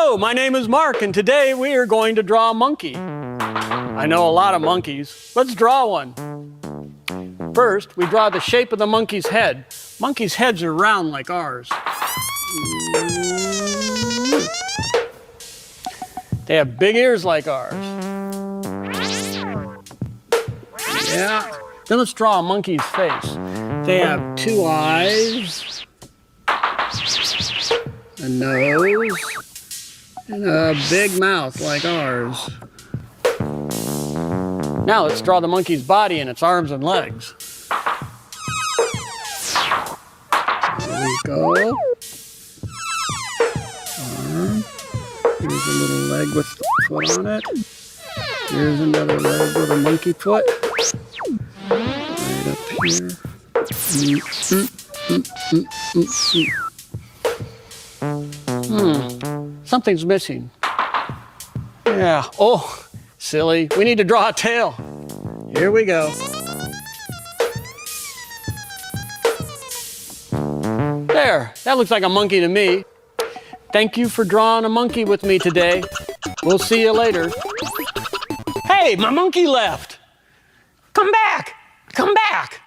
Hello, my name is Mark, and today we are going to draw a monkey. I know a lot of monkeys. Let's draw one. First, we draw the shape of the monkey's head. Monkeys' heads are round like ours. They have big ears like ours. Yeah. Then let's draw a monkey's face. They have two eyes, a nose, and a big mouth like ours. Now let's draw the monkey's body and its arms and legs. There we go. Arm. Here's a little leg with a foot on it. Here's another leg with a monkey foot. Right up here. Something's missing. Yeah. Oh, silly. We need to draw a tail. Here we go. There. That looks like a monkey to me. Thank you for drawing a monkey with me today. We'll see you later. Hey, my monkey left. Come back. Come back.